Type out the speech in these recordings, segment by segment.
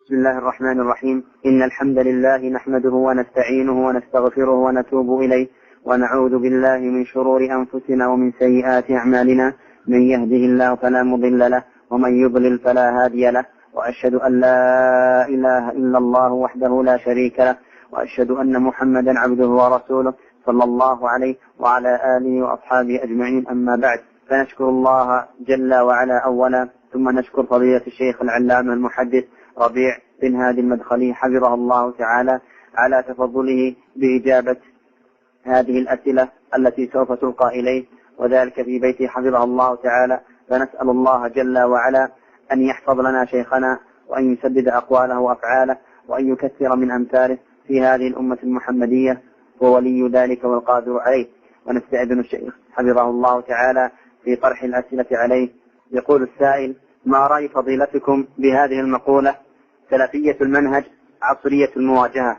بسم الله الرحمن الرحيم. إن الحمد لله نحمده ونستعينه ونستغفره ونتوب إليه ونعوذ بالله من شرور أنفسنا ومن سيئات أعمالنا. من يهده الله فلا مضل له ومن يضلل فلا هادي له، وأشهد أن لا إله إلا الله وحده لا شريك له، وأشهد أن محمدا عبده ورسوله صلى الله عليه وعلى آله وأصحابه أجمعين. أما بعد، فنشكر الله جل وعلا أولا، ثم نشكر فضيلة الشيخ العلامة المحدث ربيع بن هادي المدخلي حفظه الله تعالى على تفضله بإجابة هذه الأسئلة التي سوف تلقى إليه، وذلك في بيته حفظه الله تعالى. فنسأل الله جل وعلا أن يحفظ لنا شيخنا، وأن يسدد أقواله وأفعاله، وأن يكثر من أمثاله في هذه الأمة المحمدية، وولي ذلك والقادر عليه. ونستأذن الشيخ حفظه الله تعالى في طرح الأسئلة عليه. يقول السائل: ما رأي فضيلتكم بهذه المقولة: سلفية المنهج عصرية المواجهة؟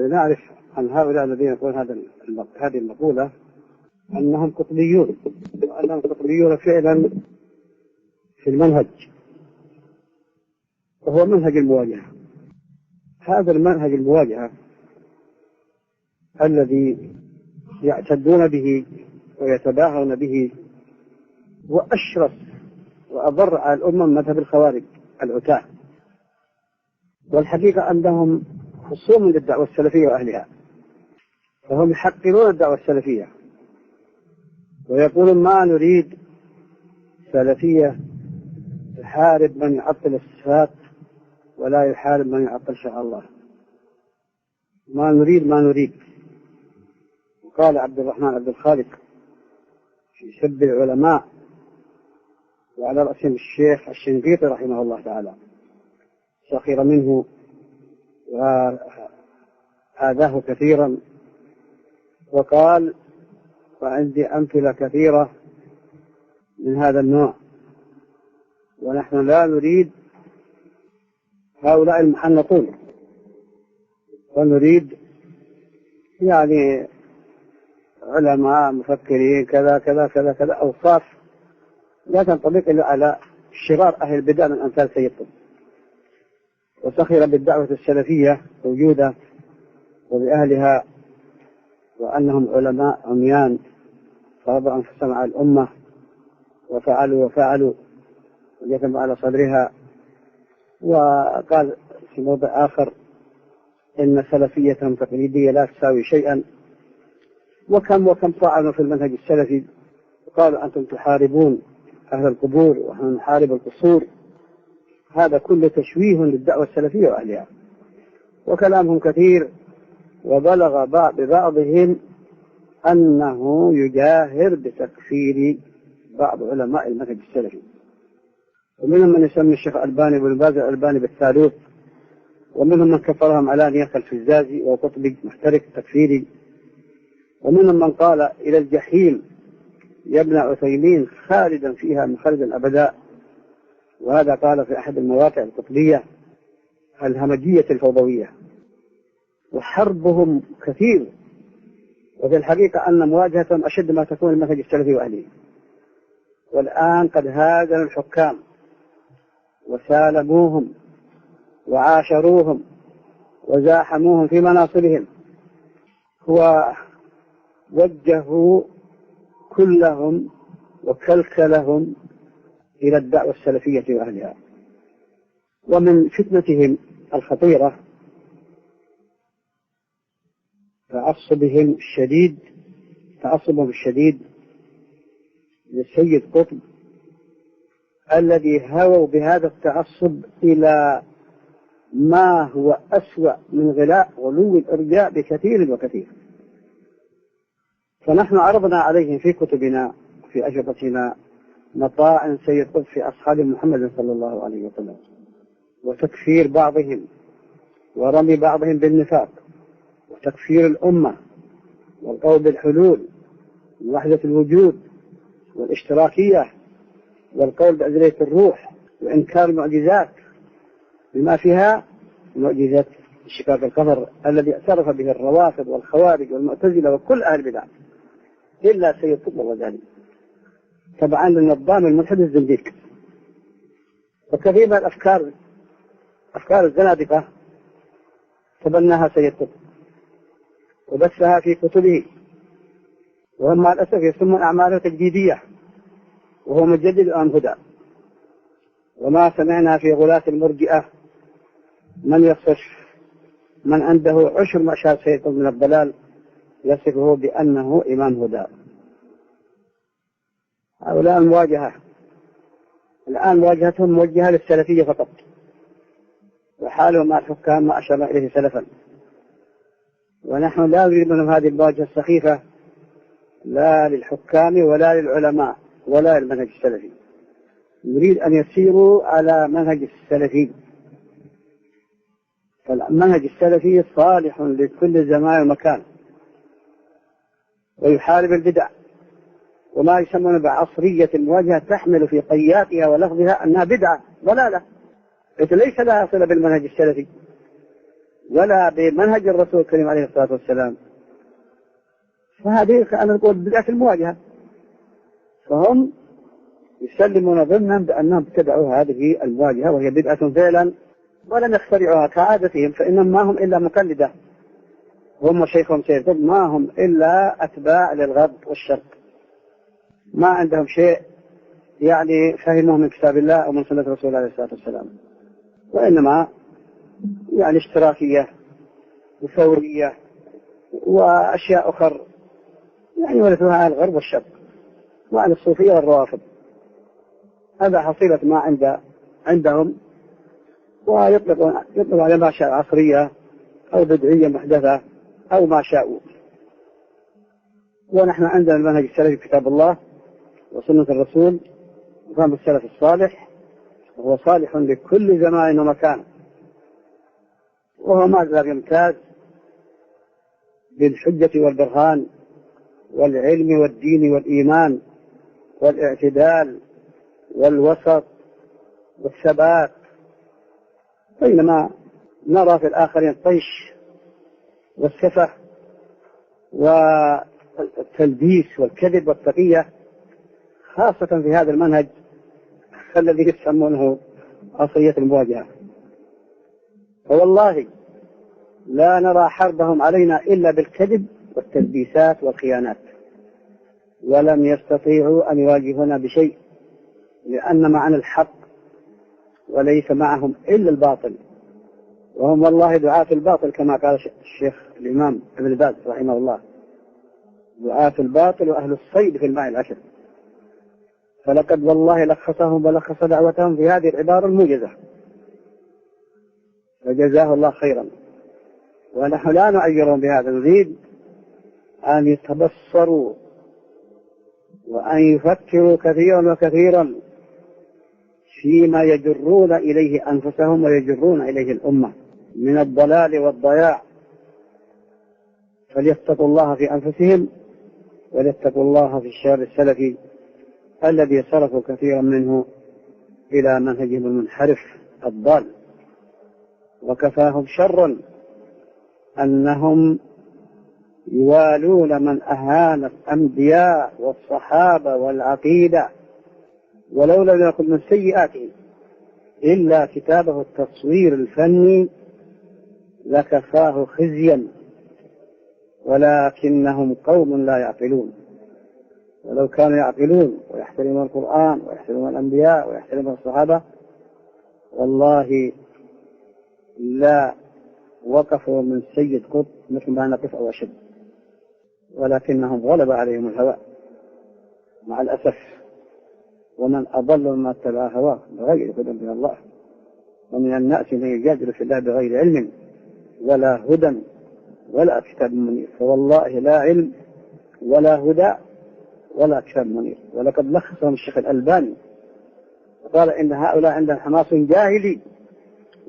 نعرف عن هؤلاء الذين يقولون هذه المقولة أنهم قطبيون، وأنهم قطبيون فعلا في المنهج، وهو منهج المواجهة. هذا المنهج المواجهة الذي يعتدون به ويتباهون به وأشرس وأضر على الأمة مذهب الخوارج العتاة، والحقيقة أنهم خصوم للدعوة السلفية وأهلها، فهم يحقرون الدعوة السلفية ويقولون: ما نريد سلفية يحارب من يعطل الصفات ولا يحارب من يعطل شرع الله. ما نريد. وقال عبد الرحمن عبد الخالق في سب العلماء، وعلى رأسهم الشيخ الشنقيطي رحمه الله تعالى، سخر منه وآذاه كثيرا، وقال: وعندي أمثلة كثيرة من هذا النوع، ونحن لا نريد هؤلاء المحنطون، ونريد يعني علماء مفكرين كذا كذا كذا كذا، أوصاف لا تنطبق إلا على شرار أهل البدع من أمثال سيد قطب. وسخر بالدعوة السلفية موجودة وبأهلها، وأنهم علماء عميان فرضوا أنفسهم على الأمة وفعلوا وجثموا على صدرها. وقال في موضع آخر: إن سلفيتهم تقليدية لا تساوي شيئا. وكم طعنوا في المنهج السلفي، وقالوا: أنتم تحاربون أهل القبور ونحن نحارب القصور. هذا كله تشويه للدعوة السلفية وأهلها، وكلامهم كثير، وبلغ ببعضهم أنه يجاهر بتكفير بعض علماء المنهج السلفي، ومنهم من يسمي الشيخ الألباني بن باز الألباني بالثالوث، ومنهم من كفرهم علانية كالفزازي وقطبي محترق تكفيري، ومنهم من قال: إلى الجحيم يا ابن عثيمين خالدا فيها مخلدا أبدا. وهذا قال في أحد المواقع القطبية الهمجية الفوضوية. وحربهم كثير، وفي الحقيقة أن مواجهتهم أشد ما تكون المنهج السلفي وأهله. والآن قد هاجروا الحكام وسالموهم وعاشروهم وزاحموهم في مناصبهم، ووجهوا كلهم وكلكلهم إلى الدعوة السلفية وأهلها. ومن فتنتهم الخطيرة تعصبهم الشديد للسيد قطب، الذي هووا بهذا التعصب إلى ما هو أسوأ من غلاء غلو الإرجاء بكثير وكثير. فنحن عرضنا عليهم في كتبنا في أجوبتنا مطاعن سيد قطب في أصحاب محمد صلى الله عليه وسلم، وتكفير بعضهم، ورمي بعضهم بالنفاق، وتكفير الأمة، والقول بالحلول، ووحدة الوجود، والاشتراكية، والقول بأزلية الروح، وإنكار المعجزات بما فيها معجزة انشقاق القمر الذي اعترف به الروافض والخوارج والمعتزلة وكل أهل البدع إلا سيد قطب الغزالي، طبعا للنظام الملحد الزنديق. وكثير من الأفكار أفكار الزنادقة تبناها سيد قطب وبثها في كتبه، وهم مع الأسف يسمون أعماله تجديدية، وهو مجدد عن هدى. وما سمعنا في غلاة المرجئة من يصف من عنده عشر ما شاء سيد قطب من الضلال يصفه بأنه إمام هدى. هؤلاء المواجهة الآن مواجهتهم موجهة للسلفية فقط، وحالهم مع الحكام ما أشرنا إليه سلفا، ونحن لا نريد منهم هذه المواجهة السخيفة لا للحكام ولا للعلماء ولا للمنهج السلفي. نريد أن يسيروا على منهج السلفي، فالمنهج السلفي صالح لكل زمان ومكان، ويحارب البدع وما يسمون بعصرية المواجهة تحمل في قياتها ولفظها أنها بدعة ضلالة، ليس لها صلة بالمنهج السلفي ولا بمنهج الرسول الكريم عليه الصلاة والسلام. فهذه أنا نقول بدعة المواجهة، فهم يسلمون ضمنا بأنهم ابتدعوا هذه المواجهة وهي بدعة فعلا ولم يخترعوها كعادتهم، فإنهم ما هم إلا مقلدة، هم وشيخهم سيد قطب ما هم إلا أتباع للغرب والشرق، ما عندهم شيء يعني فهموه من كتاب الله أو من سنة الرسول عليه الصلاة والسلام، وإنما يعني اشتراكية وثورية وأشياء أخرى يعني ورثوها عن الغرب والشرق وعن الصوفية والروافض. هذا حصيلة ما عندهم، ويطلقوا على ما شاء عصرية أو بدعية محدثة أو ما شاءوا. ونحن عندنا المنهج السلفي كتاب الله وسنة الرسول وفهم السلف الصالح، وهو صالح لكل زمان ومكان، وهو ما زال يمتاز بالحجة والبرهان والعلم والدين والإيمان والاعتدال والوسط والثبات، بينما نرى في الآخرين الطيش والسفه والتلبيس والكذب والتقية، خاصة في هذا المنهج الذي يسمونه عصرية المواجهة. فوالله لا نرى حربهم علينا إلا بالكذب والتلبيسات والخيانات، ولم يستطيعوا أن يواجهونا بشيء، لأن معنا الحق وليس معهم إلا الباطل، وهم والله دعاة الباطل كما قال الشيخ الإمام ابن باز رحمه الله، دعاة الباطل وأهل الصيد في الماء العشر. فلقد والله لخصهم ولخص دعوتهم في هذه العبارة الموجزة، فجزاه الله خيرا. ونحن لا نعيرهم بهذا، نريد أن يتبصروا وأن يفكروا كثيرا وكثيرا فيما يجرون إليه أنفسهم ويجرون إليه الأمة من الضلال والضياع، فليتقوا الله في أنفسهم وليتقوا الله في الشر السلفي الذي صرفوا كثيرا منه إلى منهجهم المنحرف الضال. وكفاهم شرا أنهم يوالون من أهان الأنبياء والصحابة والعقيدة، ولو لم يكن من سيئاتهم إلا كتابه التصوير الفني لكفاه خزيا، ولكنهم قوم لا يعقلون. ولو كانوا يعقلون ويحترمون القرآن ويحترمون الأنبياء ويحترمون الصحابة والله لا وقفوا من سيد قطب مثل ما نقف أو أشد، ولكنهم غلب عليهم الهوى مع الأسف. ومن أضل مما اتبع هواه بغير هدى من الله، ومن الناس من يجادل في الله بغير علم ولا هدى ولا كتاب منير. فوالله لا علم ولا هدى ولا كتاب منير. ولقد لخصهم الشيخ الألباني وقال إن هؤلاء عندهم حماس جاهلي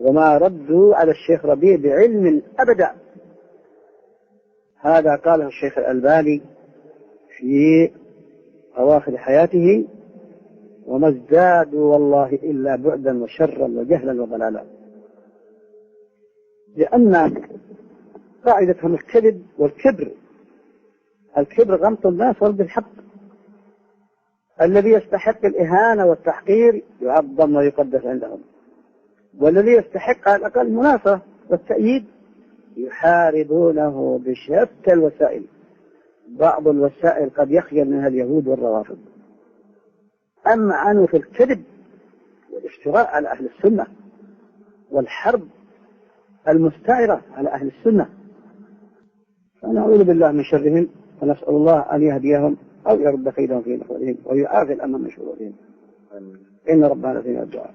وما ردوا على الشيخ ربيع بعلم أبدا. هذا قاله الشيخ الألباني في أواخر حياته، وما ازدادوا والله إلا بعدا وشرا وجهلا وضلالا، لأن قاعدتهم الكذب والكبر. الكبر غمط الناس ورد الحق، الذي يستحق الإهانة والتحقير يعظم ويقدس عندهم، والذي يستحق على الأقل المناصرة والتأييد يحاربونه بشتى الوسائل. بعض الوسائل قد يخجل منها اليهود والروافض، أما عنه في الكذب والافتراء على أهل السنة والحرب المستعرة على أهل السنة، فنعوذ بالله من شرهم، ونسأل الله أن يهديهم أو يرد كيدهم في نحورهم ويعافي الأمر من شرورهم. إن ربنا لدينا الدعاء.